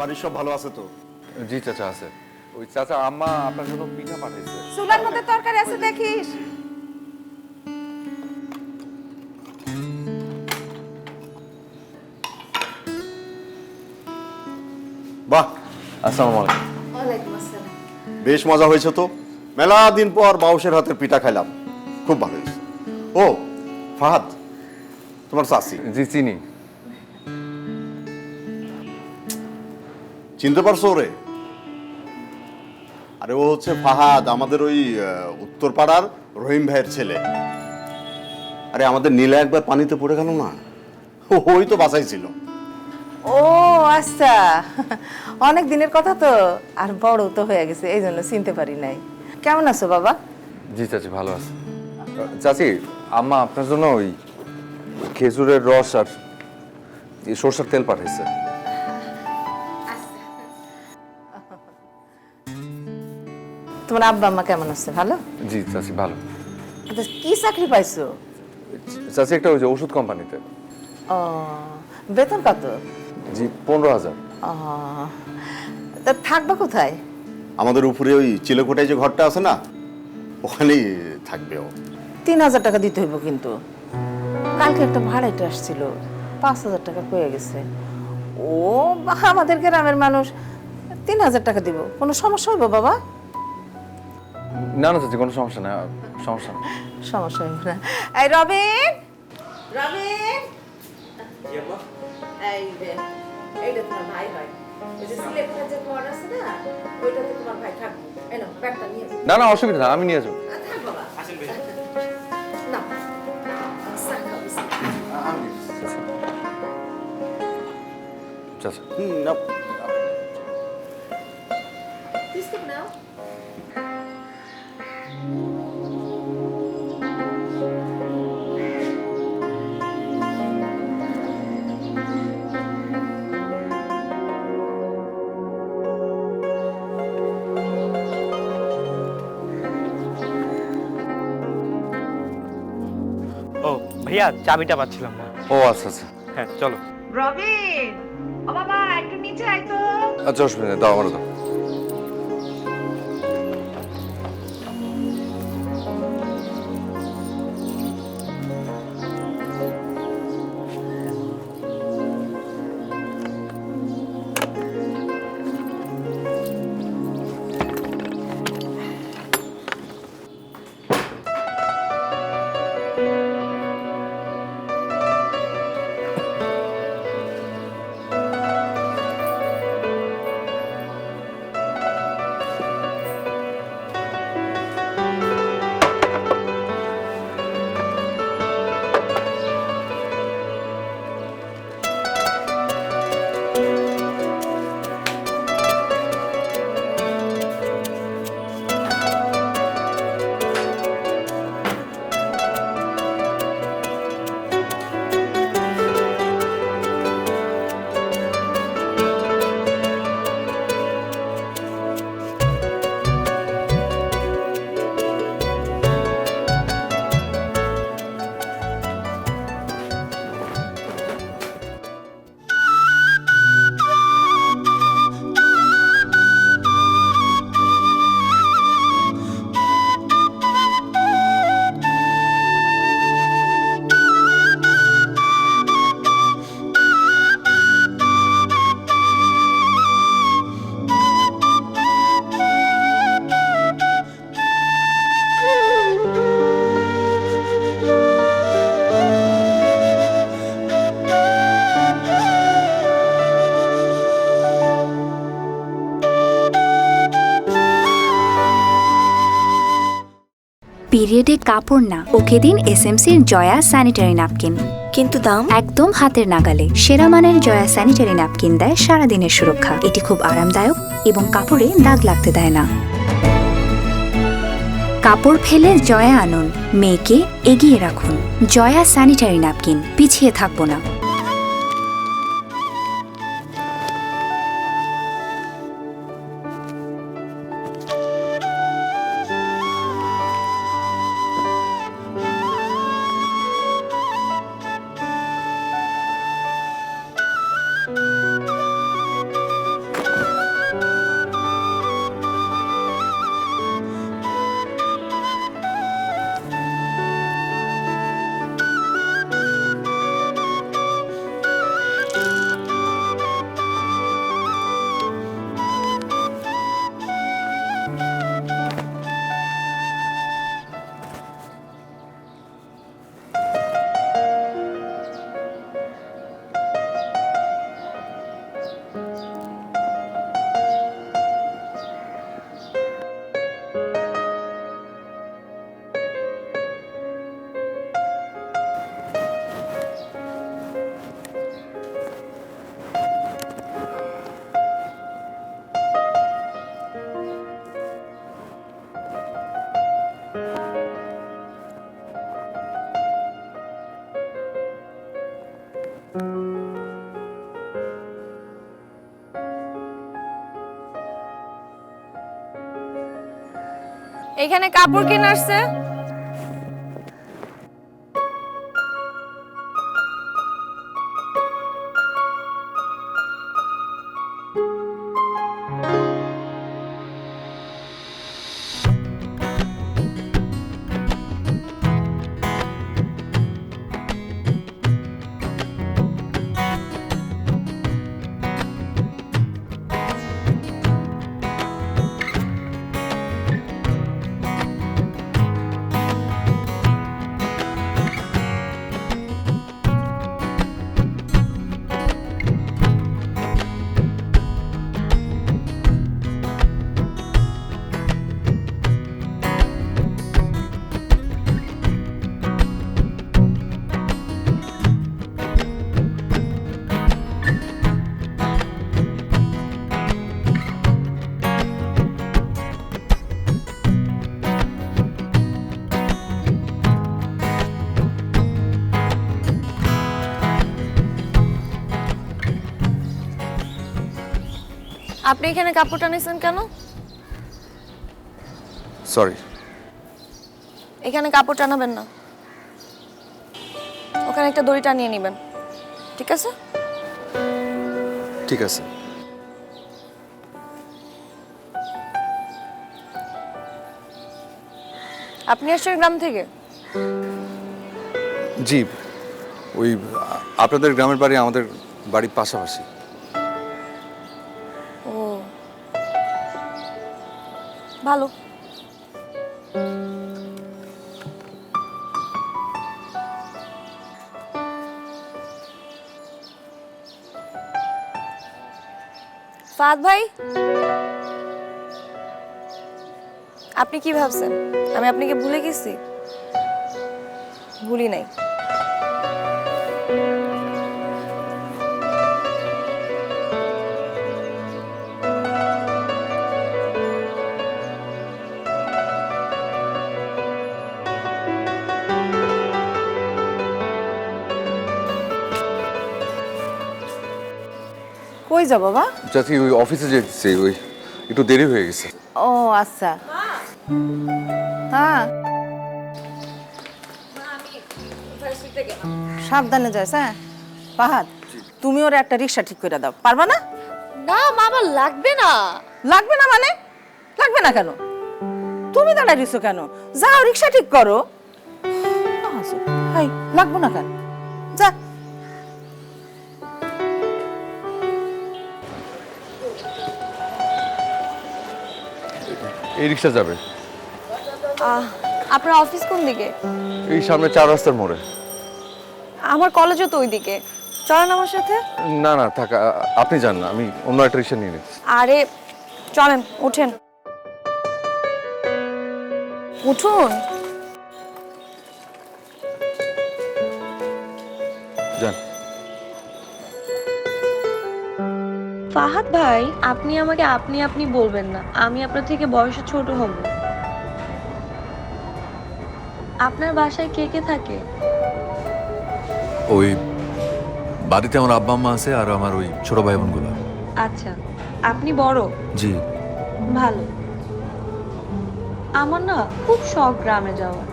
বাড়ির সব ভালো আছে তো? জি চাচা আছে। ওই চাচা আম্মা আপনার জন্য পিঠা পাঠাইছে। চুলার মধ্যে তরকারি আছে দেখিস। বাহ, আসসালামু আলাইকুম। ওয়ালাইকুম আসসালাম। বেশ মজা হয়েছে তো। মেলা দিন পর বাউশের হাতের পিঠা খাইলাম, খুব ভালো হয়েছে। ও ফাহাদ, তোমার চাচি জি চিনি। চিনতে পারছো ওরে? আরে ও হচ্ছে ফাহাদ, আমাদের ওই উত্তরপাড়ার রহিম ভাইয়ের ছেলে। আরে আমাদের নীলা একবার পানিতে পড়ে গেল না, ওই তো বাঁচাইছিল। ও আচ্ছা, অনেক দিনের কথা তো, আর বড় তো হয়ে গেছে, এই জন্য চিনতে পারি নাই। কেমন আছো বাবা? জি চাচি ভালো আছে। চাচি আম্মা আপনার জন্য ওই খেজুরের রস আর সরষের তেল পাঠাইছে। তোমার আব্বা আম্মা কেমন আছে? ভালো? জি চাচি ভালো। আচ্ছা, কি চাকরি পাইছো? চাচি একটা ওই যে ওষুধ কোম্পানিতে। ও, বেতন কত? জি 15,000। ও, তা থাকবা কোথায়? আমাদের উপরে ওই চিলেকোটায় যে ঘরটা আছে না, ওখানেই থাকবে ও। 3,000 টাকা দিতে হইব কিন্তু। কালকে একটা ভাড়াইতে আসছিল, 5,000 টাকা পেয়ে গেছে। ও আমাদের গ্রামের মানুষ, 3,000 টাকা দিব, কোনো সমস্যা হইব বাবা? না না চাচি কোনো সমস্যা না, সমস্যা না। সমস্যা হইব না। এই রবিন, রবিন, এই যে এইটা তোমার ভাই হয়। ওই যে সিলেটের যে ঘর আছে না, ওইটাতে তোমার ভাই থাকবে। এই নাও ব্যাগটা নিয়ে যাও। না না অসুবিধা না, আমি নিয়ে যাবো। থাক বাবা। আসেন ভাই। না। চাচা না, বিস্কুট নাও। ও ভাইয়া, চাবিটা পাচ্ছিলাম না। ও আচ্ছা আচ্ছা হ্যাঁ চলো। রবিন, ও বাবা একটু নিচে আয় তো। আচ্ছা অসুবিধা নেই, দাও আমার দাও। পিরিয়ডে কাপড় না, ওকে দিন এসএমসির জয়া স্যানিটারি ন্যাপকিন। কিন্তু দাম একদম হাতের নাগালে। সেরা মানের জয়া স্যানিটারি ন্যাপকিন দেয় সারাদিনের সুরক্ষা। এটি খুব আরামদায়ক এবং কাপড়ে দাগ লাগতে দেয় না। কাপড় ফেলে জয়া আনুন, মেয়েকে এগিয়ে রাখুন। জয়া স্যানিটারি ন্যাপকিন, পিছিয়ে থাকবো না। এখানে কাপড় কেন আসছে? আপনি এখানে কাপড় টানিয়েছেন কেন? সরি। এখানে কাপড় টানাবেন না, ওখানে একটা দড়ি টানিয়ে নেবেন, ঠিক আছে? ঠিক আছে। আপনি আসছেন গ্রাম থেকে? জি, ওই আপনাদের গ্রামের বাড়ি আমাদের বাড়ির পাশাপাশি। ও ভালো। ফাদ ভাই, আপনি কি ভাবছেন আমি আপনাকে ভুলে গেছি? ভুলি নাই। কই যাব বাবা? চাচি ওই অফিসে যেতেছি, ওই একটু দেরি হয়ে গেছে। ও আচ্ছা। হ্যাঁ সাবধানে যাস। হ্যাঁ ফাহাদ, তুমি ওর একটা রিক্সা ঠিক করে দাও, পারবা না? না মামা, লাগবে না। লাগবে না মানে? লাগবে না কেন? তুমি দাঁড়ায় দিছো কেন? যাও রিক্সা ঠিক করো। হাই, লাগবো না কেন? যা। এই রিক্সা যাবে। আপনার অফিস কোন দিকে? এই সামনে 4 রাস্তার মোড়ে। আমার কলেজও তো ওইদিকে, চলেন আমার সাথে। না না থাক, আপনি যান না, আমি অন্য একটা রিক্সা নিয়ে নিচ্ছি। আরে চলেন, উঠেন, উঠুন। যান। ফাহাদ ভাই, আপনি আমাকে আপনি আপনি বলবেন না, আমি আপনার থেকে বয়সে ছোট হব। আপনার বাসায় কে কে থাকে? ওই বাড়িতে আমার আব্বা আম্মা আছে আর আমার ওই ছোট ভাই বোনগুলো। আচ্ছা, আপনি বড়? জি। ভালো। আমার না খুব শখ গ্রামে যাওয়ার,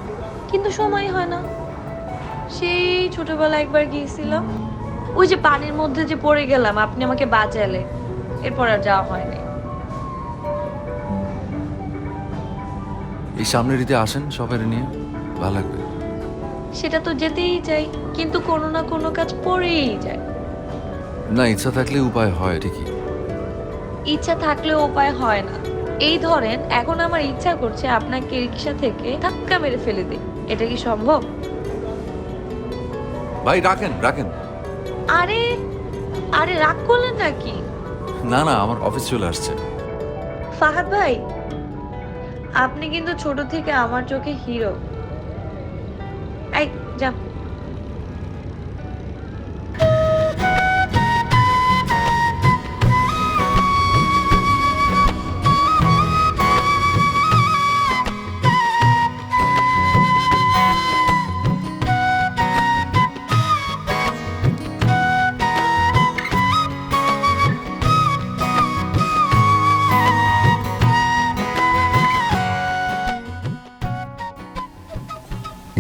কিন্তু সময় হয় না। সেই ছোটবেলায় একবার গিয়েছিলাম, ওই যে পানির মধ্যে যে পড়ে গেলাম, আপনি আমাকে বাঁচালে, এরপর আর যাওয়া হয়নি। এই সামনের ঈদে আসেন সবাই নিয়ে, ভালো লাগবে। সেটা তো যেতেই চাই, কিন্তু কোনো না কোনো কাজ পড়েই যায়। না, ইচ্ছা থাকলে উপায় হয় ঠিকই। ইচ্ছা থাকলেও উপায় হয় না। এই ধরেন এখন আমার ইচ্ছা করছে আপনাকে রিক্সা থেকে ধাক্কা মেরে ফেলে দিই, এটা কি সম্ভব? ভাই রাখেন রাখেন। আরে আরে রাগ করলেন নাকি? না না, আমার অফিস চলে আসছে। ফাহাদ ভাই, আপনি কিন্তু ছোট থেকে আমার চোখে হিরো। এই যা।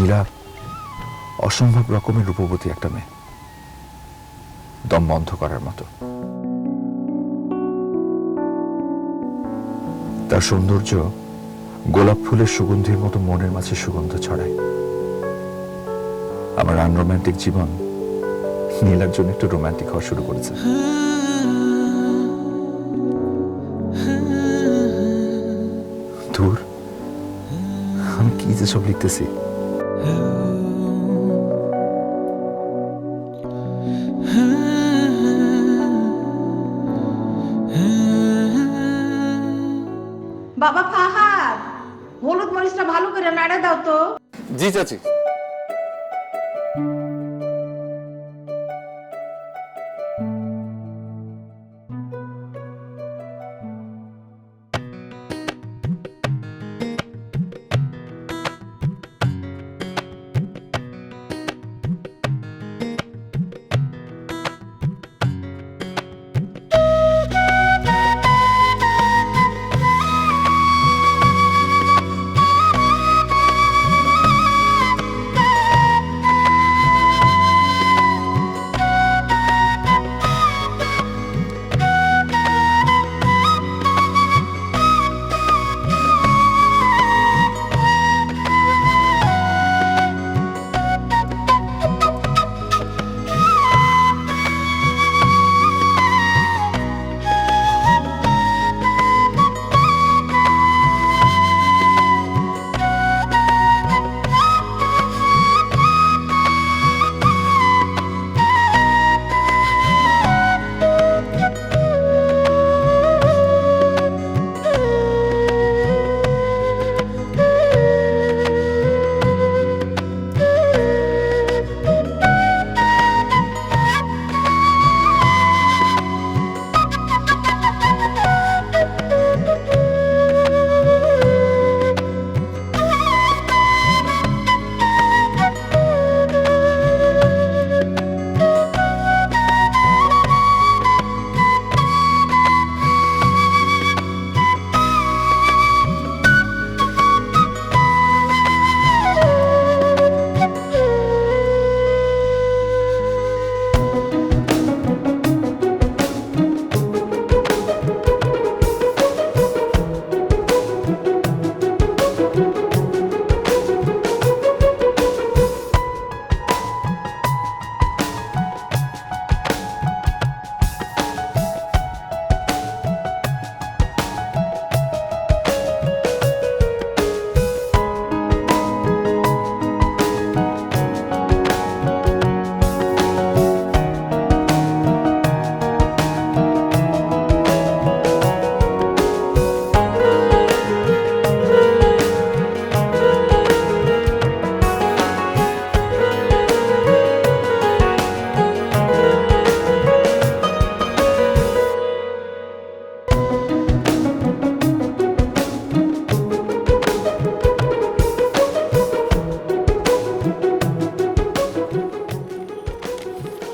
নীলা অসম্ভব রকমের রূপবতী একটা মেয়ে, দম বন্ধ করার মতো। তার সৌন্দর্য গোলাপ ফুলের সুগন্ধির মতো মনের মাঝে সুগন্ধ ছড়ায়। আমার আনরোম্যান্টিক জীবন নীলার জন্য একটু রোমান্টিক হওয়া শুরু করেছে। ধুর, আমি কি যে সব লিখতেছি। বাবা ফাহাদ, হলুদ মরিচটা ভালো করে নাড়া দাও তো। জি চাচি।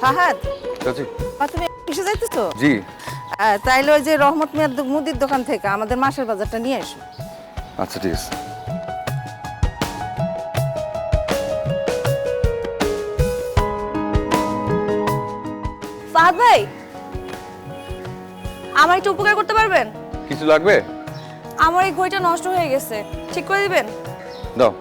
ফাহাদ, চাচি। তুমি কিসে যাইতেছো? জি। তাইলে ওই যে রহমত মিয়ার মুদির দোকান থেকে আমাদের মাসের বাজারটা নিয়ে এসো। আচ্ছা ঠিক আছে। ফাহাদ ভাই, আমার একটু উপকার করতে পারবেন? কিছু লাগবে? আমার এই ঘড়িটা নষ্ট হয়ে গেছে, ঠিক করে দিবেন? দাও।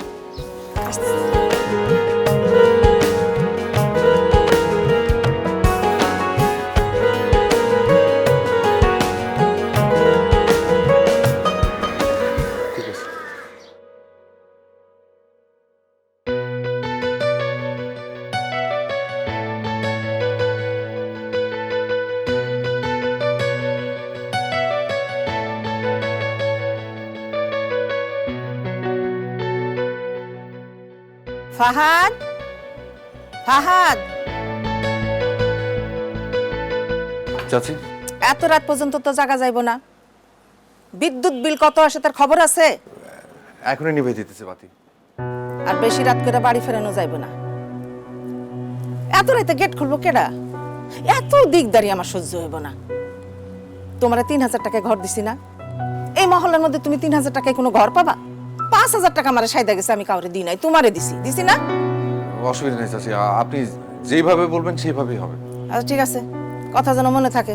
ঠিক আছে। ফাহাদ, ফাহাদ, চাচি। এত রাত পর্যন্ত তো জাগা যাইব না। বিদ্যুৎ বিল কত আসে তার খবর আছে? এখনই নিভে দিতেছে বাতি। আর বেশি রাত করে বাড়ি ফেরানো যাইব না। এত রাতে গেট খুলবো কেডা? এত দিকদারি আমার সহ্য হইব না। তোমরা 3000 টাকায় ঘর দিছি না? এই মহল্লার মধ্যে তুমি 3000 টাকায় কোনো ঘর পাবা? 5,000 টাকা আমার সাইদা গেছে, আমি কাউরে দিই নাই, তোমারে দিছি না? অসুবিধা নেই চাচি, আপনি যেইভাবে বলবেন সেইভাবেই হবে। আচ্ছা ঠিক আছে, কথা যেন মনে থাকে।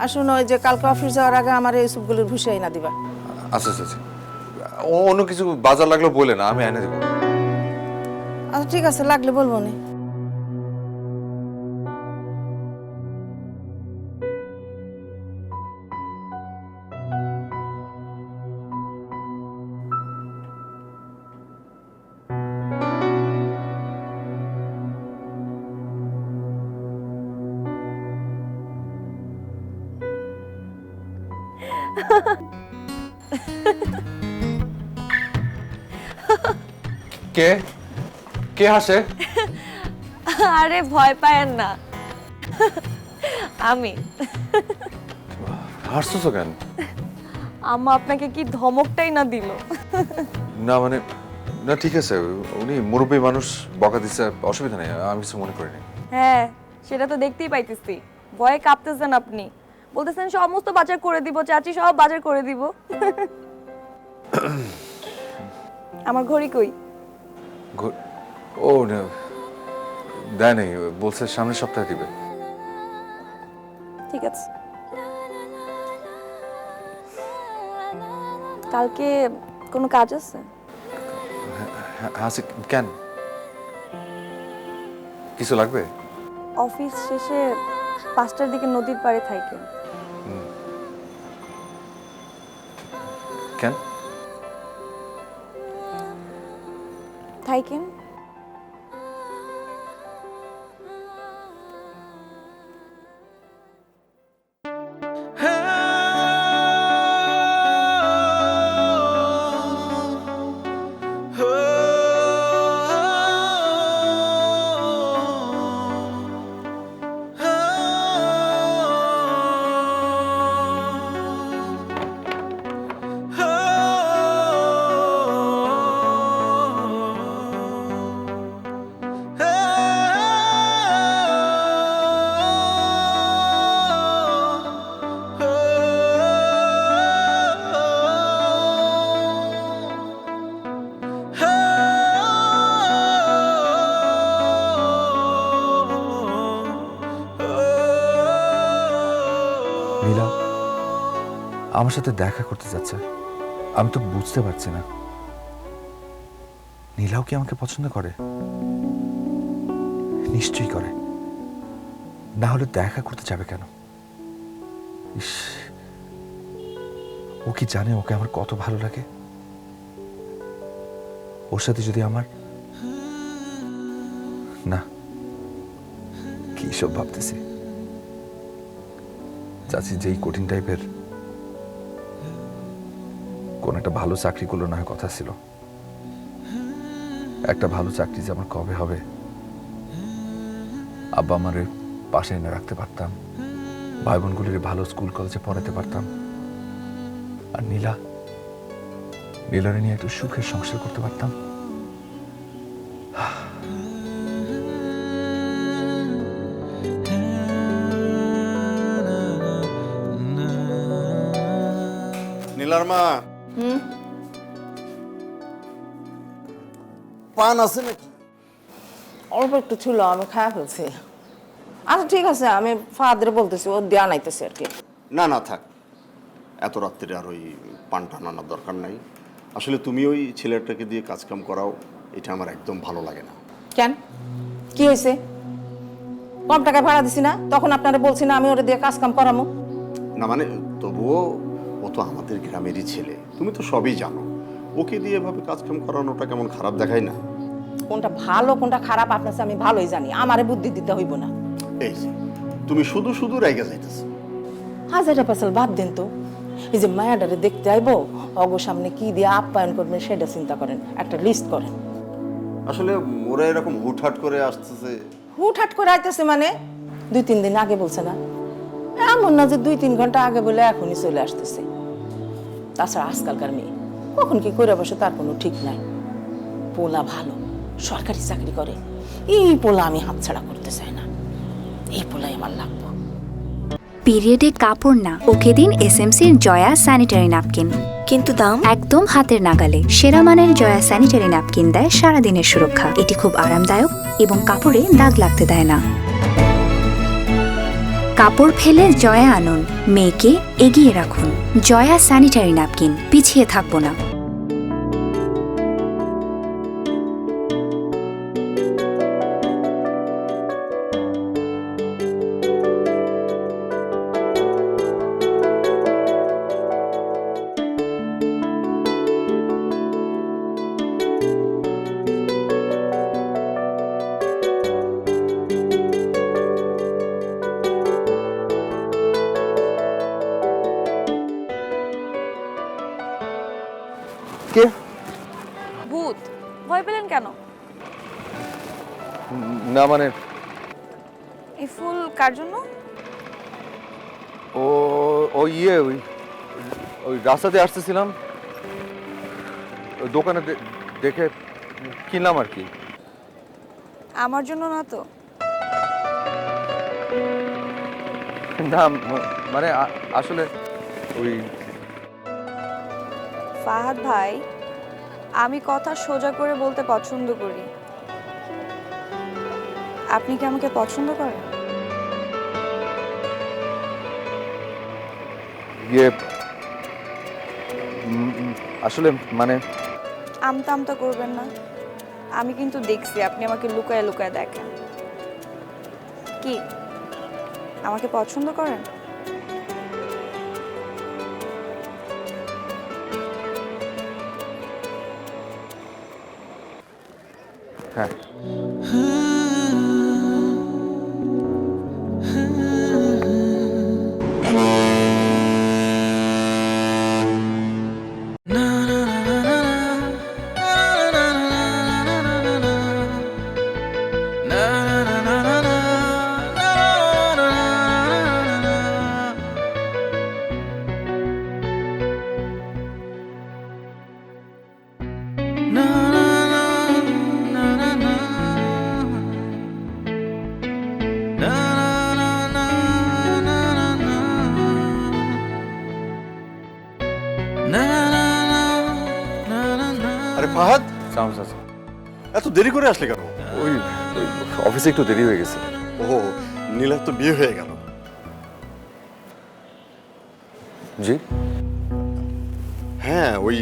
আর শুনো, ওই যে কালকে অফিস যাওয়ার আগে আমার এই সবগুলোর ভুষিয়াই না দিবা। আচ্ছা চাচি, অন্য কিছু বাজার লাগলো বলে না, আমি এনে দেবো। আচ্ছা ঠিক আছে, লাগলে বলবো না। কে কে হাসে? আরে ভয় পায়েন না, আমি। হাসছো কেন? আম্মা আপনাকে কি ধমকটাই না দিল। না মানে, না ঠিক আছে, উনি মুরব্বী মানুষ, বকা দিচ্ছে, অসুবিধা নেই, আমি কিছু মনে করিনি। হ্যাঁ, সেটা তো দেখতেই পাইতেছি, ভয়ে কাঁপতেছেন আপনি। বলতেছেন সমস্ত বাজার করে দিব, চাচি সব বাজার করে দিব। আমার ঘড়ি কই? ও না, দেয় নেই, বলছে সামনের সপ্তাহে দিবে। ঠিক আছে। কালকে কোনো কাজ আছে? হাসি কেন, কিছু লাগবে? অফিস শেষে 5টার দিকে নদীর পাড়ে থাইকে। কেন? থাইকেন। নীলা আমার সাথে দেখা করতে যাচ্ছে, আমি তো বুঝতে পারছি না। নীলাও কি আমাকে পছন্দ করে? নিশ্চয়ই করে, না হলে দেখা করতে যাবে কেন? ইস, ও কি জানে ওকে আমার কত ভালো লাগে? ওর সাথে যদি আমার, না, কি সব ভাবতেছি। চাচি যেই কঠিন টাইপের, কোন একটা ভালো চাকরি করলো না কথা ছিল। একটা ভালো চাকরি যে আমার কবে হবে, আব্বা আমারে পাশে এনে রাখতে পারতাম, ভাই বোনগুলির ভালো স্কুল কলেজে পড়াতে পারতাম, আর নীলারে নিয়ে একটু সুখের সংসার করতে পারতাম। নীলার মা, পান আছে নাকি? অল্প একটু ছিল, আমি খাওয়া ফেলছি। আচ্ছা ঠিক আছে, আমি ফাদারে বলতেছি, ও দেয়া নাইতেছে আর কি। না না থাক, এত রাত্রে আর ওই পান টান আনার দরকার নাই। আসলে তুমি ওই ছেলেটাকে দিয়ে কাজকাম করাও, এটা আমার একদম ভালো লাগে না। কেন, কি হয়েছে? কম টাকায় ভাড়া দিছি না, তখন আপনারা বলছি না আমি ওরা দিয়ে কাজ কাম করামো? না মানে, তবুও ও তো আমাদের গ্রামেরই ছেলে, তুমি তো সবই জানো। ওকে দিয়ে এভাবে কাজকাম করানোটা কেমন খারাপ দেখায় না? কোনটা ভালো কোনটা খারাপ আপনার আমি ভালোই জানি, আমারে বুদ্ধি দিতে হইব না। এই যে তুমি শুধু শুধু রেগে যাইতেছ। হাজারটা পেছাল বাদ দেন তো, এই যে মায়াডারে দেখতে আইবো, অগো সামনে কি দিয়ে আপ্যায়ন করবেন সেটা চিন্তা করেন, একটা লিস্ট করেন। আসলে ওরা এরকম হুটহাট করে আসতেছে। হুটহাট করে আইতেছে মানে 2-3 দিন আগে বলছে না, এমন না যে 2-3 ঘন্টা আগে বলে এখনই চলে আসতেছে। তাছাড়া আজকালকার মেয়ে কখন কি করে বসে তার কোনো ঠিক নাই। পোলা ভালো, সরকারি চাকরি করে, এই পোলা আমি হাতছাড়া করতে চাই না, এই পোলাই আমার লাগবে। পিরিয়ডে কাপড় না, ওকে দিন এসএমসির জয়া স্যানিটারি ন্যাপকিন। কিন্তু দাম একদম হাতের নাগালে সেরা মানের জয়া স্যানিটারি ন্যাপকিন দেয় সারাদিনের সুরক্ষা। এটি খুব আরামদায়ক এবং কাপড়ে দাগ লাগতে দেয় না। কাপড় ফেলে জয়া আনুন, মেয়েকে এগিয়ে রাখুন। জয়া স্যানিটারি ন্যাপকিন, পিছিয়ে থাকবো না। কে? ভূত, ভয় পেলেন কেন? না মানে এই ফুল কার জন্য? ও ওই ওই রাস্তাতে আসতেছিলাম, ওই দোকানে দেখে কিনলাম আর কি। আমার জন্য না তো? না মানে আসলে ওই ফাহাদ ভাই, আমি কথা সোজা করে বলতে পছন্দ করি। আপনি কি আমাকে পছন্দ করেন? আসলে মানে আমতা আমতা করবেন না। আমি কিন্তু দেখছি আপনি আমাকে লুকায় লুকায় দেখেন। কি আমাকে পছন্দ করেন? হ্যাঁ। আরে ফাহাদ, সালাম চাচা। এত দেরি করে আসলে কেন? ওই অফিসে একটু দেরি হয়ে গেছে। ও, নীলার তো বিয়ে হয়ে গেল। জি? হ্যাঁ, ওই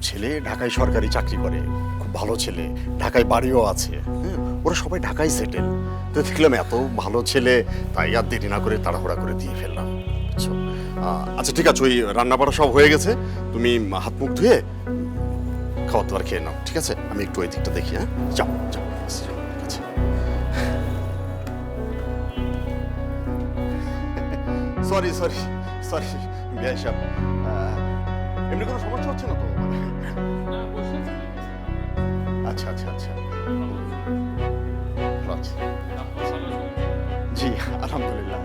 ছেলে ঢাকায় সরকারি চাকরি করে, খুব ভালো ছেলে, ঢাকায় বাড়িও আছে। হ্যাঁ, ওরা সবাই ঢাকায় সেটেল। তো দেখলাম এত ভালো ছেলে, তাই আর দেরি না করে তাড়াহুড়া করে দিয়ে ফেললাম। বুঝছো? আচ্ছা ঠিক আছে, ওই রান্না বাড়া সব হয়ে গেছে, তুমি হাত মুখ ধুয়ে খাওয়া দাওয়ার খেয়ে নাও, ঠিক আছে? আমি একটু ওই দিকটা দেখি। হ্যাঁ, যাও যাও, ঠিক আছে। সরি সরি সরি বিআই সাহেব, এমনি কোনো সমস্যা হচ্ছে না তো? আচ্ছা আচ্ছা আচ্ছা, ভালো আছি। জি আলহামদুলিল্লাহ।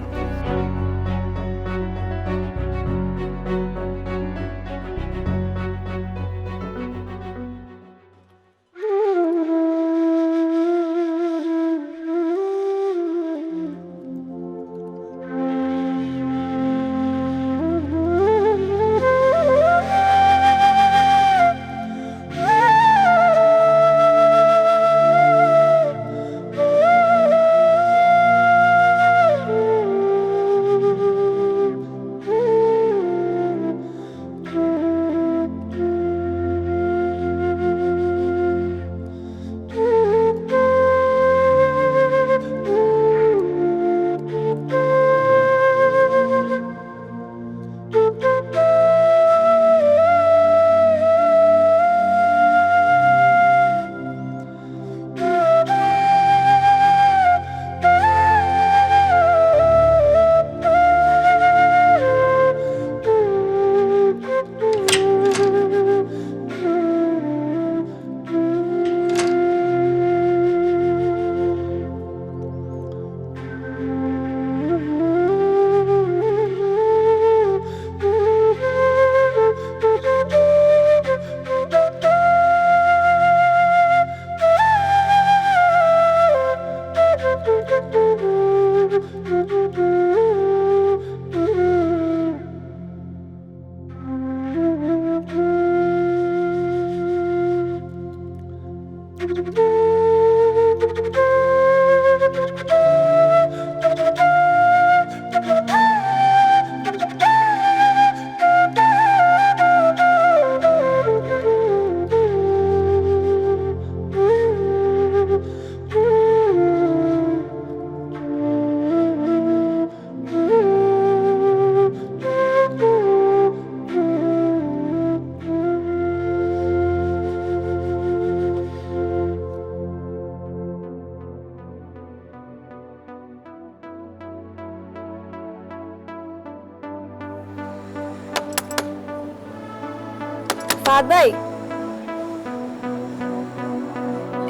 ফাহাদ ভাই,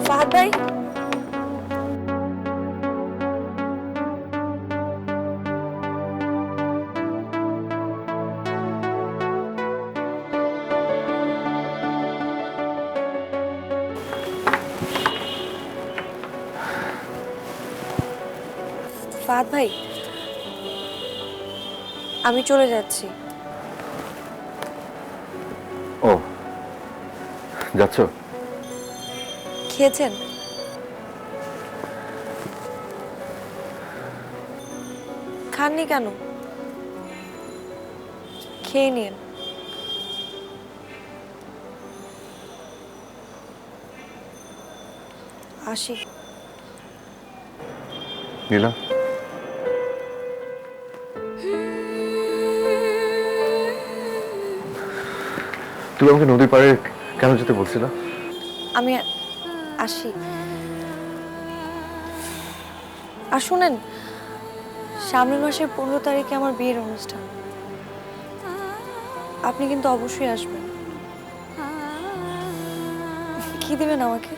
ফাহাদ ভাই, ফাহাদ ভাই, আমি চলে যাচ্ছি। ও যাচ্ছ? খেয়েছেন? খাননি কেন? খেয়ে নিন। আসি। নীলা, তুমি আমাকে নদীর পাড়ে কেন যেতে বলছিল? আমি আসি। আর শুনেন, সামনের মাসের 15 তারিখে আমার বিয়ের অনুষ্ঠান। আপনি কিন্তু অবশ্যই আসবেন। কি দিবেন আমাকে?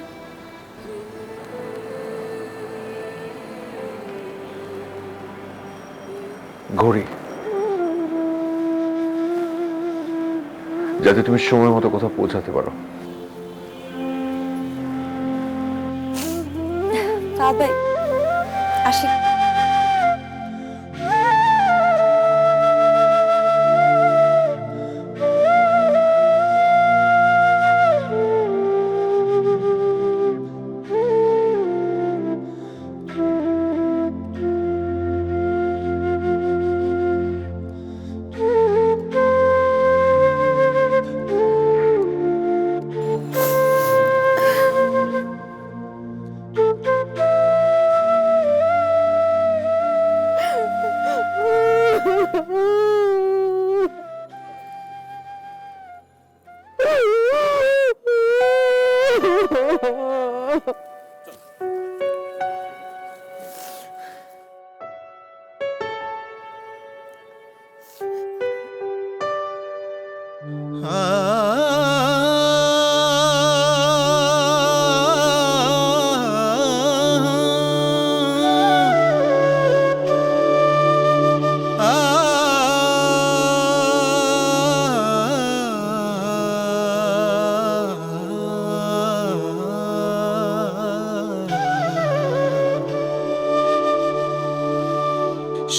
ঘড়ি, যাতে তুমি সময় মতো কোথাও পৌঁছাতে পারো। ফাহাদ ভাই, আসি।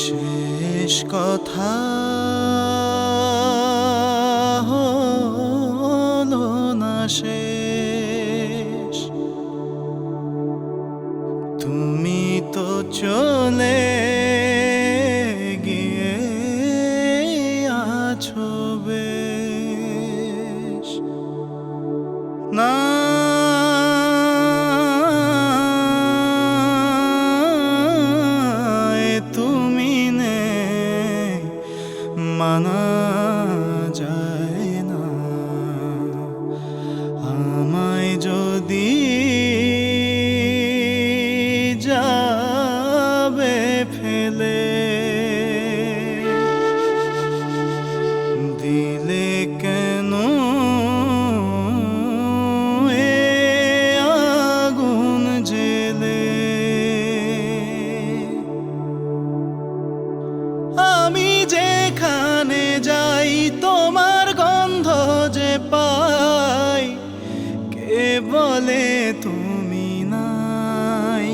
শেষ কথা হলো না শেষ, তুমি তো চলে গিয়ে আছো বেশ। না তুমি নেই, মানা যায় না। আমায় যদি যাবে ফেলে, দিলে কেন এ আগুন জেলে? আমি যেখানে যাই তোমার গন্ধ যে পাই, কে বলে তুমি নাই?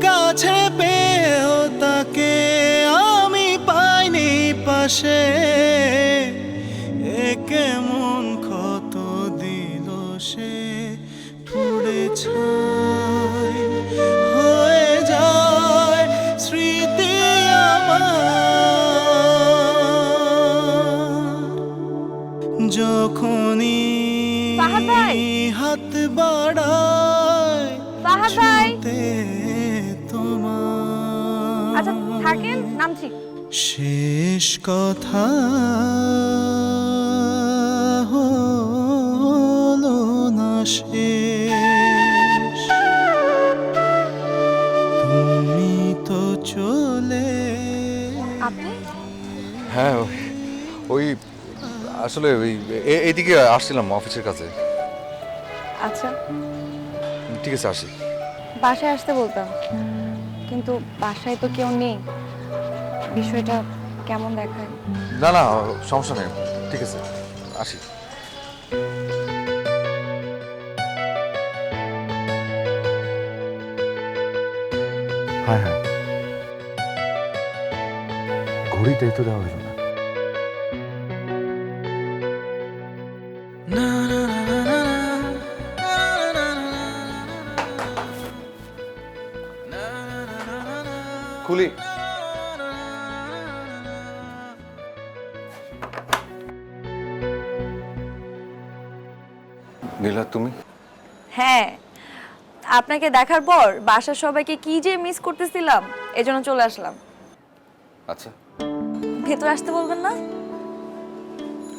কাছে পেয়েও তাকে আমি পাইনি পাশে, এ কেমন ক্ষত দিল সে পুড়ে ছাই হয়ে যায় স্মৃতি যখনই ফাহাদ ভাই! হাত বাড়ায় ফাহাদ ভাই! ছুঁতে তোমার। আচ্ছা থাকেন, নামছি। শেষ কথা হলো না শেষ, তুমি তো চলে। আপনি? হ্যাঁ, ওই আসলে ওই এইদিকে আসছিলাম অফিসের কাছে। আচ্ছা, ঠিক আছে, আসি। বাসায় আসতে বলতাম, কিন্তু বাসায় তো কেউ নেই, বিষয়টা কেমন দেখায়। না না, সমস্যা নেই, ঠিক আছে, আসি। হ্যাঁ হ্যাঁ, ঘড়িটাই তো দেওয়া হলো না। খুলি। নীলা, তুমি? হ্যাঁ, আপনাকে দেখার পর বাসার সবাইকে কি যে মিস করতেছিলাম, এজন্য চলে আসলাম। আচ্ছা, ভেতরে আসতে বলবেন না?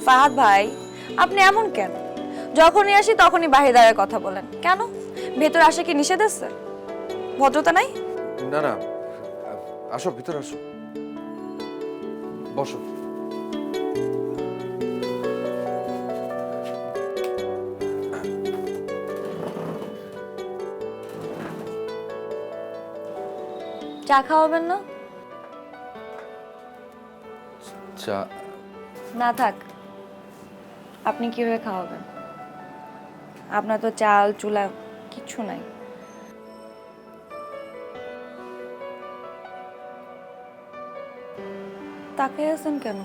ফাহাদ ভাই, আপনি এমন কেন? যখনই আসি তখনই বাহির দাঁড়ায় কথা বলেন কেন? ভেতরে আসা কি নিষেধ আছে? ভদ্রতা নাই? না না, আসো, ভিতরে আসো, বসো। চা খাওয়াবেন না? চা? না থাক, আপনি কিভাবে খাওয়াবেন? আপনার তো চাল চুলা কিচ্ছু নাই। তাকিয়ে আছেন কেন?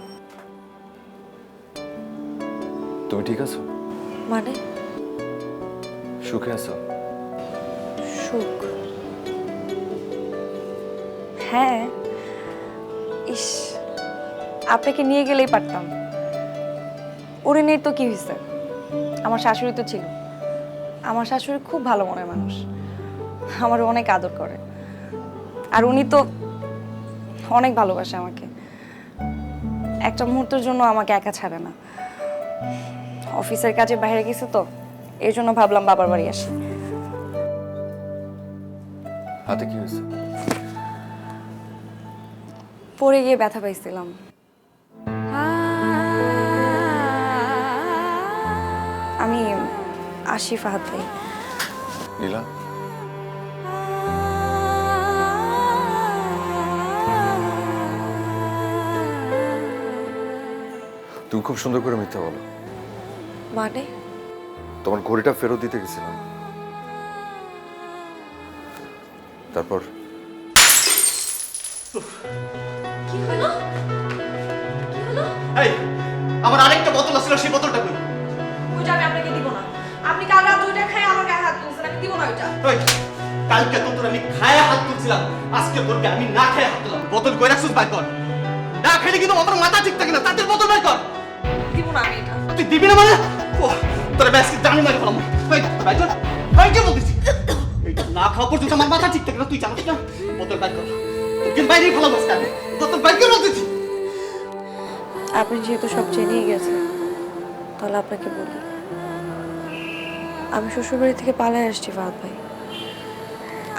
তুমি ঠিক আছো? মানে? সুখে আছো? সুখ? হ্যাঁ। ইস, আপনাকে নিয়ে গেলেই পারতাম। ওরে নেই তো কি হয়েছে, আমার শাশুড়ি তো ছিল। আমার শাশুড়ি খুব ভালো মনের মানুষ, আমার অনেক আদর করে, আর উনি তো অনেক ভালোবাসে আমাকে। একটা মুহূর্তের জন্য আমাকে একা ছাড়ে না। অফিসের কাজে বাইরে গেছে তো, এই জন্য ভাবলাম বাবার বাড়ি আসি। হাতে কি হয়েছে? পড়ে গিয়ে ব্যথা পাইছিলাম। আমি আসি ফাহাদ ভাই। নীলা, তুমি খুব সুন্দর করে মিথ্যা বলো। মানে? তোমার ঘড়িটা ফেরত দিতে গেছিলাম, তারপর কি হলো? কি হলো? এই আমার আরেকটা বোতল ছিল, সেই বোতলটা কই? ওইটা আমি আপনাকে দিব না। আপনি কাল রাত ওইটা খেয়ে আমার গায়ে হাত তুলছেন, আমি দিব না ওইটা। ওই কালকে তো তোর আমি খায়া হাত তুলছিলাম, আজকে তোরকে আমি না খেয়ে হাত তুললাম। বোতল কই রাখছিস বাই কর। না খেলে কিন্তু আমার মাথা ঠিক থাকে না, তাদের বোতল বাই কর। দিব না আমি এটা। তুই দিবি না মানে? ও তোর ব্যাসকে জানি মারি ফেলাম। ওই বাই কর, বাই কে বলতেছি? এইটা না খাওয়া পর্যন্ত আমার মাথা ঠিক থাকে না, তুই জানিস না? বোতল বাই কর, তোকে বাইরে ফেলাম আজকে আমি। বোতল বাই কে বলতেছি? আপনি যেহেতু সব জেনেই গেছেন, তাহলে আপনাকে বলি, আমি শ্বশুরবাড়ি থেকে পালায় আসছি ফাহাদ ভাই।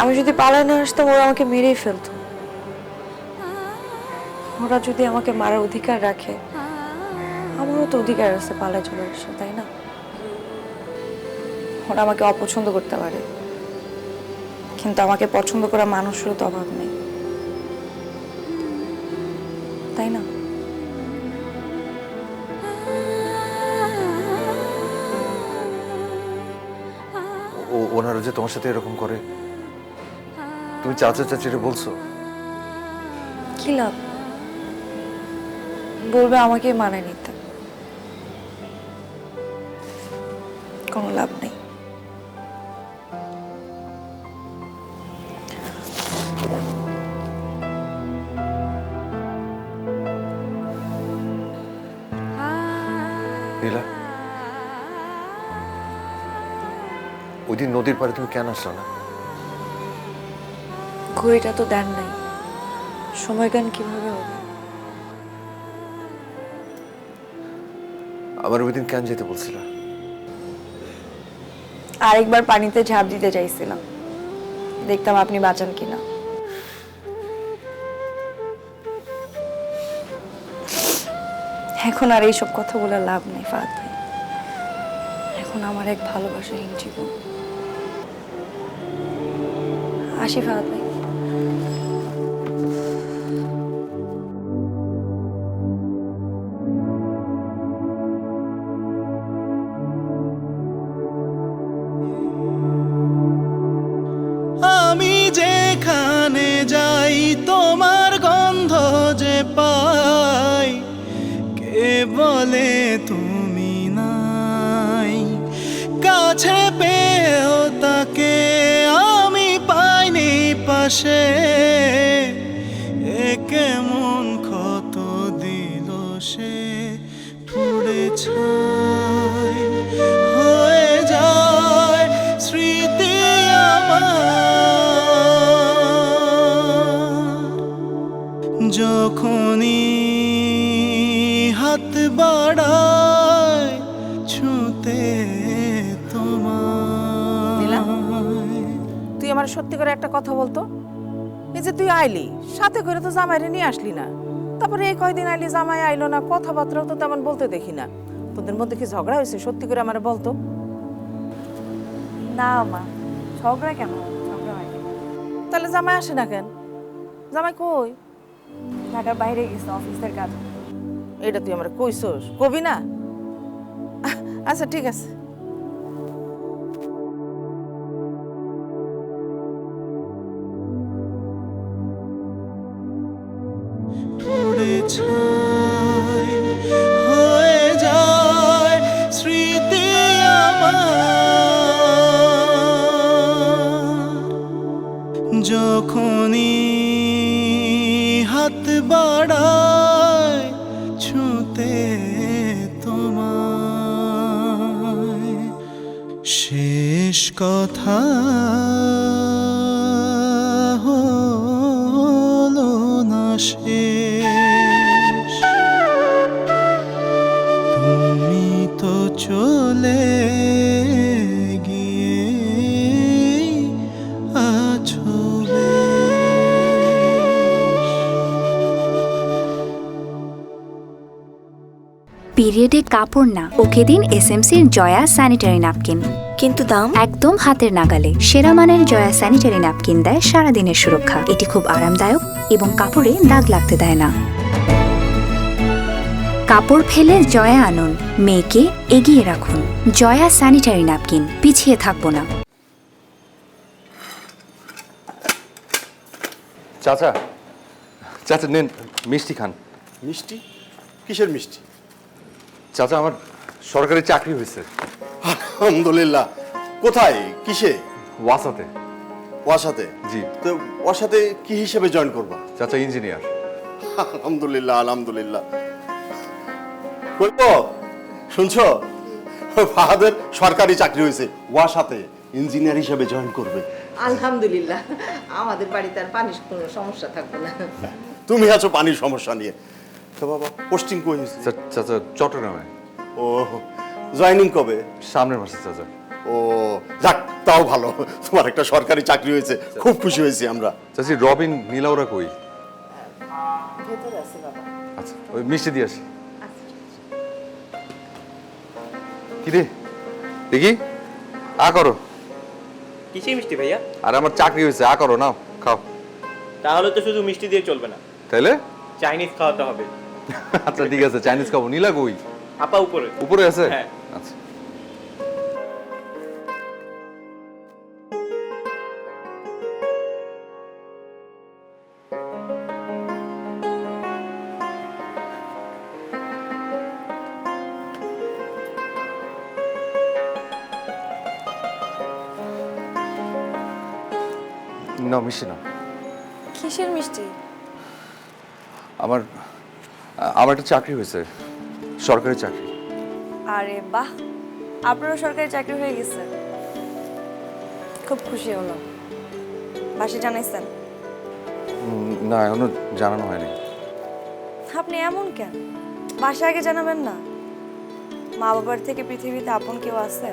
আমি যদি পালায় না আসতাম, ওরা আমাকে মেরেই ফেলতো। ওরা যদি আমাকে মারার অধিকার রাখে, আমারও তো অধিকার আছে পালায় চলে আসে, তাই না? ওরা আমাকে অপছন্দ করতে পারে, কিন্তু আমাকে পছন্দ করা মানুষেরও তো অভাব নেই, তাই না? ওনারা যে তোমার সাথে এরকম করে, তুমি চাচা চাচিরে বলছো? কি লাভ? বলবে আমাকে মানায় নিতে, কোনো লাভ নেই। নীলা, ওই দিন নদীর পাড়ে তুমি কেন আসলো না? ঘড়িটা তো দেন নাই, সময়জ্ঞান কিভাবে হবে? আমার ওই দিন কেন যেতে বলছিলা? আরেকবার পানিতে ঝাঁপ দিতে চাইছিলাম, দেখতাম আপনি বাঁচান কিনা। এখন আর এইসব কথা বলে লাভ নেই ফাহাদ ভাই। এখন আমার এক ভালোবাসাহীন জীবন। আসি ফাহাদ ভাই। আমি যেখানে যাই তোমার গন্ধ যে পাই, কে বলে তুমি নাই, কাছে পেয়েও তাকে আমি পাইনি পাশে, এ কেমন ক্ষত দিল সে পুড়ে ছাই হয়ে যায় স্মৃতি যখনই হাত বাড়ায় ছুঁতে তোমায়। তুই আমার সত্যি করে একটা কথা বলতো, এই যে তুই আইলি সাথে করে তো জামাইরে নিয়ে আসলি না, তারপরে এই কয়দিন আইলি জামাই আইলো না, কথাবার্তাও তো তেমন বলতে দেখি না। তোদের মধ্যে কি ঝগড়া হয়েছে? সত্যি করে আমার বলতো। না মা, ঝগড়া কেন? ঝগড়া হয় তাহলে জামাই আসে না কেন? জামাই কই? ঢাকার বাইরে গেছে অফিসের কাজ। এটা তুই আমার কইছস, কবি না? আচ্ছা ঠিক আছে। পুড়ে ছাই হয়ে যায় স্মৃতি যখনই হাত বাড়ায় ছুঁতে তোমায়। শেষ কথা হলো না শেষ, তুমি তো চলে গিয়ে আছো পিরিয়ডে কাপড় না, ওকে দিন এসএমসির জয়া স্যানিটারি ন্যাপকিন। কিন্তু দাম একদম হাতের নাগালে। সেরা মানের জয়া স্যানিটারি ন্যাপকিন দেয় সারাদিনের সুরক্ষা। এটি খুব আরামদায়ক এবং কাপড়ে দাগ লাগতে দেয় না। কাপড় ফেলে জয়া আনুন, মেয়েকে এগিয়ে রাখুন। জয়া স্যানিটারি ন্যাপকিন, পিছিয়ে থাকবো না। চাচা, চাচা নেন মিষ্টি খান। মিষ্টি? কিসের মিষ্টি? চাচা আমার সরকারি চাকরি হয়েছে। আলহামদুলিল্লাহ। কোথায়? কিসে? ওয়াসাতে। ওয়াসাতে? জি। তো ওয়াসাতে কি হিসেবে জয়েন করবা? চাচা ইঞ্জিনিয়ার। আলহামদুলিল্লাহ আলহামদুলিল্লাহ। কইবো শুনছো, ফাহাদের সরকারি চাকরি হয়েছে, ওয়াসাতে ইঞ্জিনিয়ার হিসেবে জয়েন করবে। আলহামদুলিল্লাহ, আমাদের বাড়িতে আর পানির কোনো সমস্যা থাকবে না। তুমি আছো পানির সমস্যা নিয়ে। তো বাবা পোস্টিং কই হয়েছে? চাচা চট্টগ্রামে। ও, জয়েনিং কবে? সামনের মাসে চাচা। ও যাক, তাও ভালো, তোমার একটা সরকারি চাকরি হয়েছে, খুব খুশি হয়েছি আমরা। চাচি রবিন নীলাউরা কই? ভেতরে আছে বাবা। আচ্ছা ওই মিষ্টি দিয়ে আসি। কি রে দেখি, আ করো। কিসের মিষ্টি ভাইয়া? আর আমার চাকরি হয়েছে, আ করো, নাও খাও। তাহলে তো শুধু মিষ্টি দিয়ে চলবে না, তাইলে? চাইনিজ খাওয়াতে হবে। আচ্ছা ঠিক আছে, চাইনিজ খাবো। নীলা কই? আপা উপরে। উপরে আছে? হ্যাঁ। আচ্ছা। না মিষ্টি না। কিসের মিষ্টি? আমার আমার একটা চাকরি হয়েছে, সরকারি চাকরি। আরে বাহ, আপনারও সরকারি চাকরি হয়ে গেছে, খুব খুশি হলাম। বাসে জানাইছেন? না এখনো জানানো হয়নি। আপনি এমন কেন? বাসা আগে জানাবেন না? মা বাবার থেকে পৃথিবীতে আপন কেউ আছে?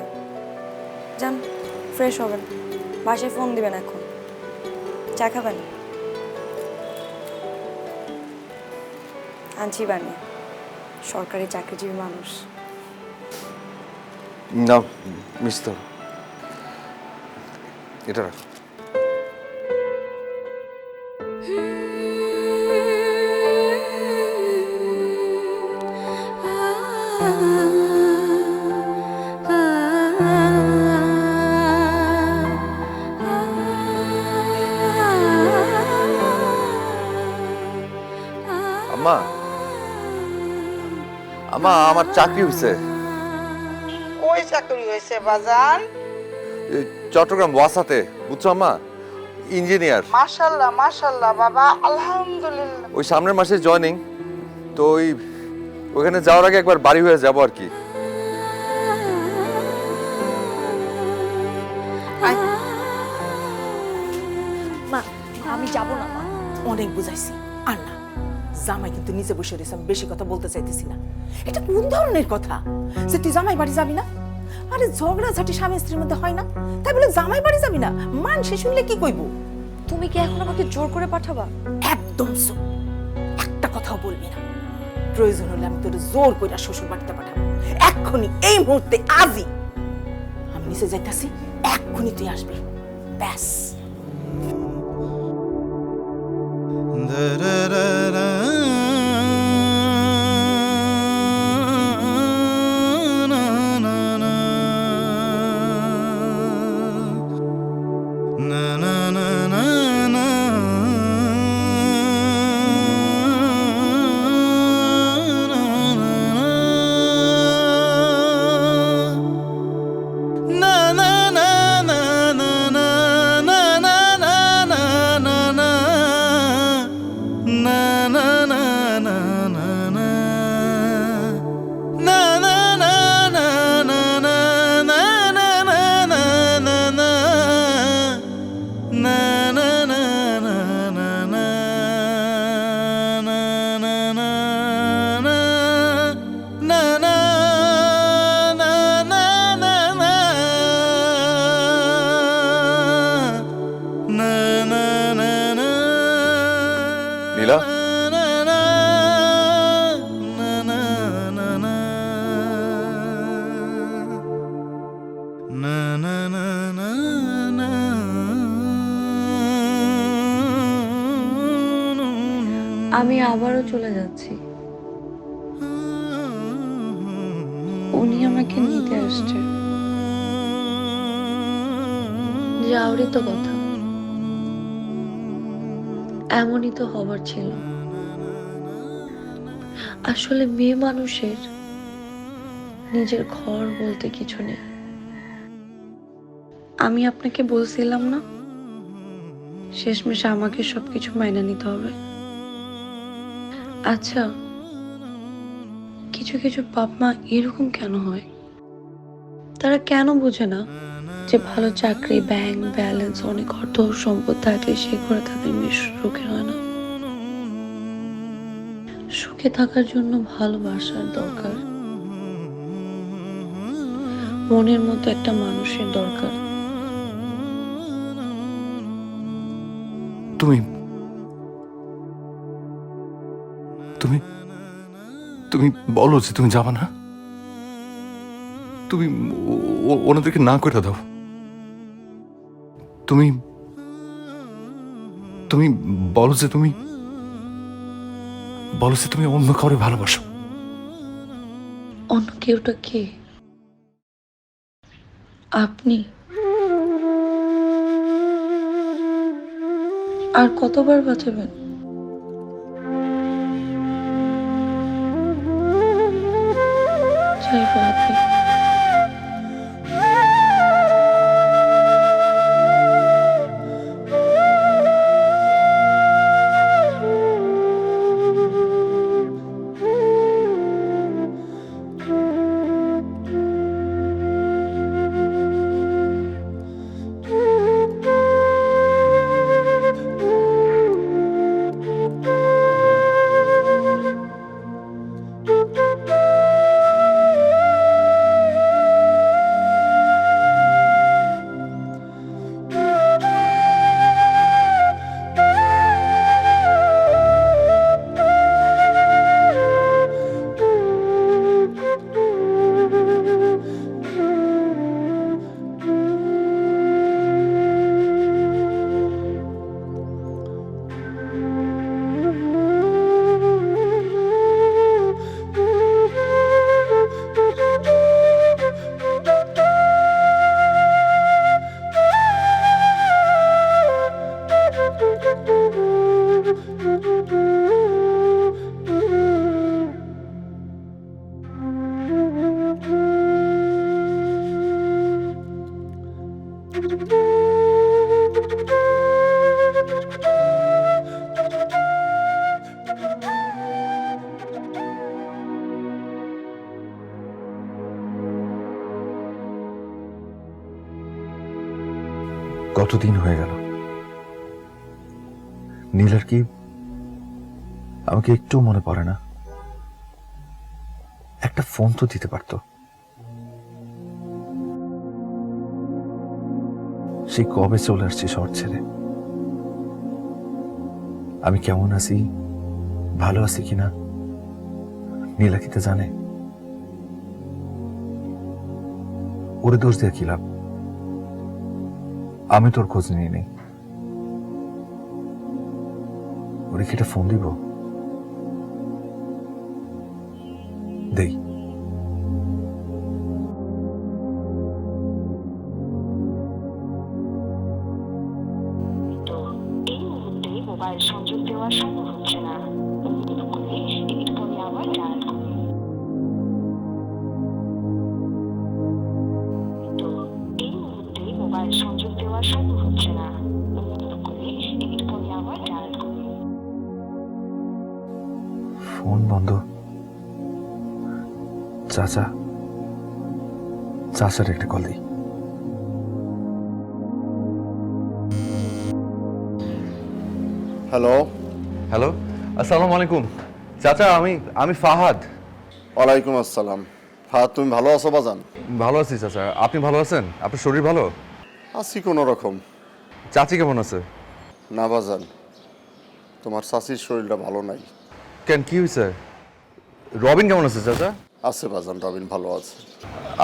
যান ফ্রেশ হবেন, বাসায় ফোন দিবেন। এখন চা খাবেন? আনছি বানিয়ে, সরকারি চাকরিজীবী মানুষ। না মিস্টার, এটা রাখ। আম্মা, আম্মা আমার চাকরি হয়েছে। ওই চাকরি হয়েছে বাজান? এই চট্টগ্রাম ওয়াসাতে, বুঝছো আম্মা, ইঞ্জিনিয়ার। মাশাআল্লাহ মাশাআল্লাহ বাবা, আলহামদুলিল্লাহ। ওই সামনের মাসে জয়েনিং, তো ওইখানে যাওয়ার আগে একবার বাড়ি হয়ে যাবো আর কি। মা আমি যাব না মা। অনেক বুঝাইছি, আর না। জামাই কিন্তু নিচে বসে রয়েছে, আমি বেশি কথা বলতে চাইতেছি না। এটা কোন ধরনের কথা যে তুই জামাই বাড়ি যাবি না? আরে ঝগড়াঝাটি স্বামী স্ত্রীর মধ্যে হয় না, তাই বলে জামাই বাড়ি যাবি না? মানুষে শুনলে কি কইব? তুমি কি এখন আমাকে জোর করে পাঠাবা? একদম চুপ, একটা কথাও বলবি না। প্রয়োজন হলে আমি তোর জোর করে শ্বশুর বাড়িতে পাঠাবো, এক্ষুনি, এই মুহূর্তে, আজই। আমি নিচে যাইতাছি, এক্ষুনি তুই আসবি, ব্যাস। নীলা, আমি আবারও চলে যাচ্ছি। উনি আমাকে নিতে আসছে। যাওয়ারই তো কথা, এমনই তো হবার ছিল। আসলে মেয়ে মানুষের নিজের ঘর বলতে কিছু নেই। আমি আপনাকে বলছিলাম না, শেষমেশ আমাকে সবকিছু মাইনা নিতে হবে। আচ্ছা, কিছু কিছু বাপ মা এরকম কেন হয়? তারা কেন বোঝে না যে ভালো চাকরি, ব্যাংক ব্যালেন্স, অনেক অর্থ সম্পদ থাকলে সে ঘরে তাদের মেয়ে সুখে হয় না? সুখে থাকার জন্য ভালোবাসার দরকার, মনের মতো একটা মানুষের দরকার। তুমি তুমি তুমি বলো যে তুমি যাবা না। তুমি ওনাদেরকে না করে দাও। তুমি তুমি বলো যে তুমি অন্য কাউরে ভালোবাসো। অন্য কেউটা কে? আপনি। আর কতবার বাঁচাবেন? যাই ফাহাদ ভাই। কতদিন হয়ে গেল, নীলার কি আমাকে একটু মনে পড়ে না? একটা ফোন তো দিতে পারতো। সেই কবে চলে আসছি শহর ছেড়ে। আমি কেমন আছি, ভালো আছি কিনা নীলা কি তা জানে? ওরে দোষ দিয়ে কি লাভ? আমি তোর খোঁজ নিয়ে নেই। ওরে কি একটা ফোন দিব? দেই। এই মুহূর্তে মোবাইল সংযোগ দেওয়া সম্ভব হচ্ছে না। অনুগ্রহ করে একটু পরে আবার ডায়াল করুন। এই মুহূর্তে মোবাইল সংযোগ দেওয়া সম্ভব হচ্ছে না। অনুগ্রহ করে একটু পরে আবার ডায়াল করুন। ফোন বন্ধ। চাচা, চাচার একটা কল দিই। হ্যালো। হ্যালো, আসসালামু আলাইকুম চাচা। আমি ফাহাদ। ওয়ালাইকুম আসসালাম। হ্যাঁ, তুমি ভালো আছো বাজান? ভালো আছি চাচা, আপনি ভালো আছেন? আপনার শরীর ভালো? আছি কোনো রকম। চাচি কেমন আছে? না বাজান, তোমার চাচির শরীরটা ভালো নাই। কেন, কি হয়েছে? রবিন কেমন আছে চাচা? আছে বাজান, রবিন ভালো আছে।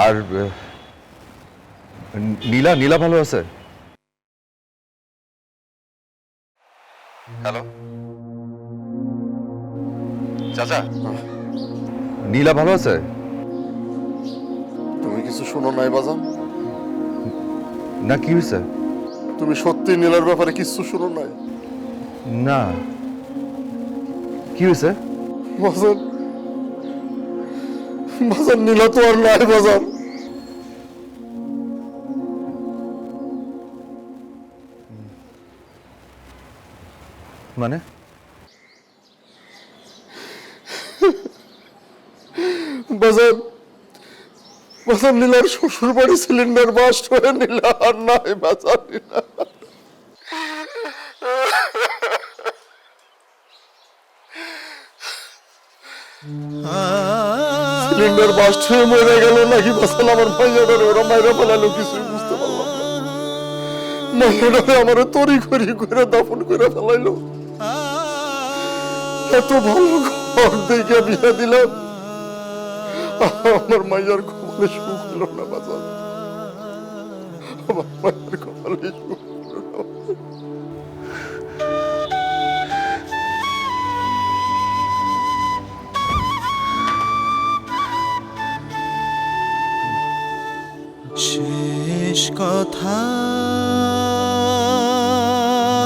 আর নীলা নীলা ভালো আছে? হ্যালো চাচা, নীলা ভালো আছে? তুমি কিছু শোনো নাই বাজান? না, কি হয়েছে? তুমি সত্যি নীলার ব্যাপারে কিছু শোনো নাই? না, কি হয়েছে? বাজান, বাজান নীলা তো আর নাই বাজান। মানে বাজান, বাজান নীলার শ্বশুর বাড়ি সিলিন্ডার বাস্ট হয়ে নীলা আর নাই বাজান। নীলা সিলিন্ডার বাস্ট হয়ে মরে গেল নাকি বাজান আমার ভাইয়াটারে ওরা মাইরা ফেলালো, কিছুই বুঝতে পারলাম না। মাইয়াটারে আমার তরি করে দাফন করে ফেলাইলো। এত ভালো ঘর দেখে বিয়ে দিলাম, আমার মাইয়ার কপালে সুখ হলো না বাজান। আমার মায়ের কপালে সুখ হলো না। শেষ কথা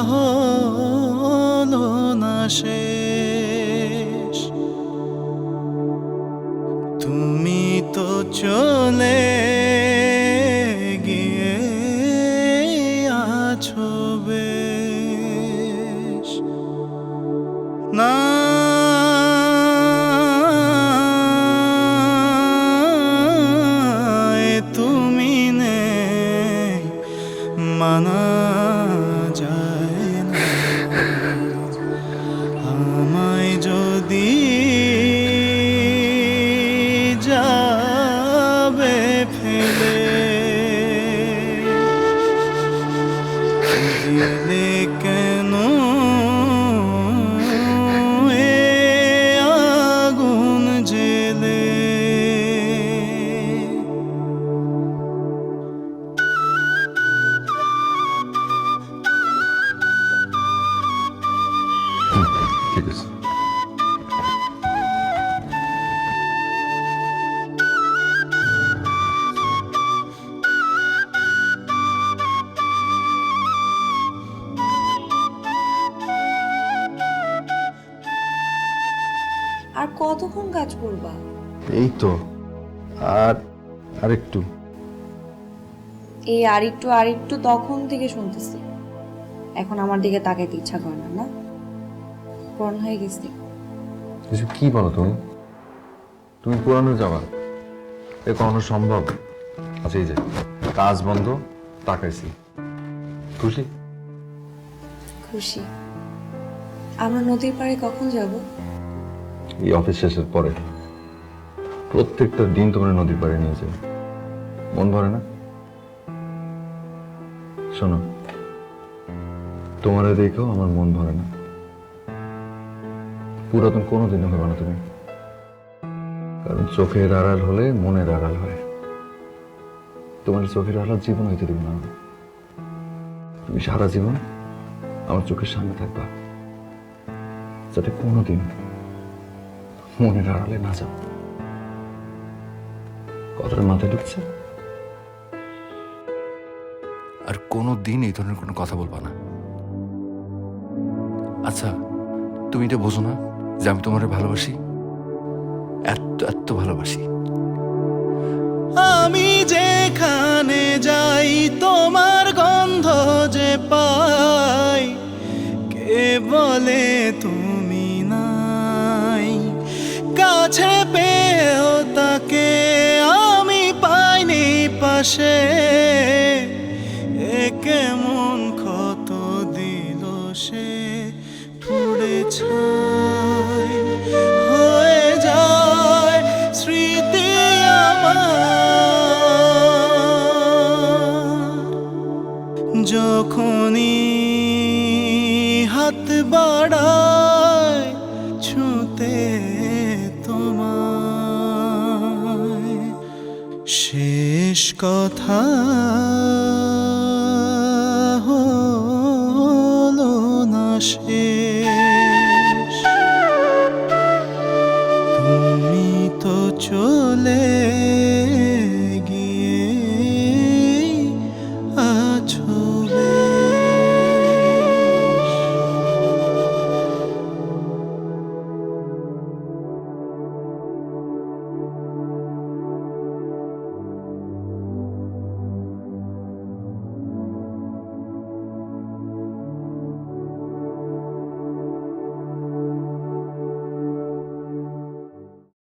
হলো না শেষ, তুমি তো চলে গিয়ে আছো বেশ। না তুমি নেই মানা যায় না। আমায় যদি যাবে ফেলে দিলে কেন এ আগুন জেলে। ঠিক আছে। আর কতক্ষণ কাজ করবা? এই তো আর আরেকটু। এই আরেকটু তখন থেকে শুনতেছি, এখন আমার দিকে তাকাইতে ইচ্ছা করে না, না? পূরণ হয়ে গেছি। এসব কি বলো তুমি? তুমি পুরানো যাবা, এ কখনো সম্ভব? আচ্ছা, এই যে কাজ বন্ধ, তাকাইছি, খুশি? খুশি। আমরা নদীর পাড়ে কখন যাব? এই অফিস শেষের পরে প্রত্যেকটা দিন তোমরা নদীর পাড়ে নিয়ে যাবে, মন ভরে না? শোনো, তোমার দেখেও আমার মন ভরে না। পুরাতন কোনোদিনও হবে না তুমি, কারণ চোখের আড়াল হলে মনের আড়াল হয়। তোমার চোখের আড়াল জীবন হইতে দেব না। তুমি সারা জীবন আমার চোখের সামনে থাকবা, যাতে কোনোদিন মনের আড়ালে না যাও। কথাটা মাথায় ঢুকছে? আর কোনো দিন এই ধরনের কোনো কথা বলবা না। আচ্ছা, তুমি এটা বোঝো না যে আমি তোমারে ভালোবাসি, এত এত ভালোবাসি। আমি যেখানে যাই তোমার গন্ধ যে পাই, কে বলে তুমি নাই? কাছে পেয়েও তাকে আমি পাইনি পাশে, এ কেমন ক্ষত দিল সে পুড়ে ছাই হয়ে যায় স্মৃতি আমার, যখনই হাত বাড়ায় ছুঁতে তোমায়। শেষ কথা হলো না শেষ, তুমি তো চলে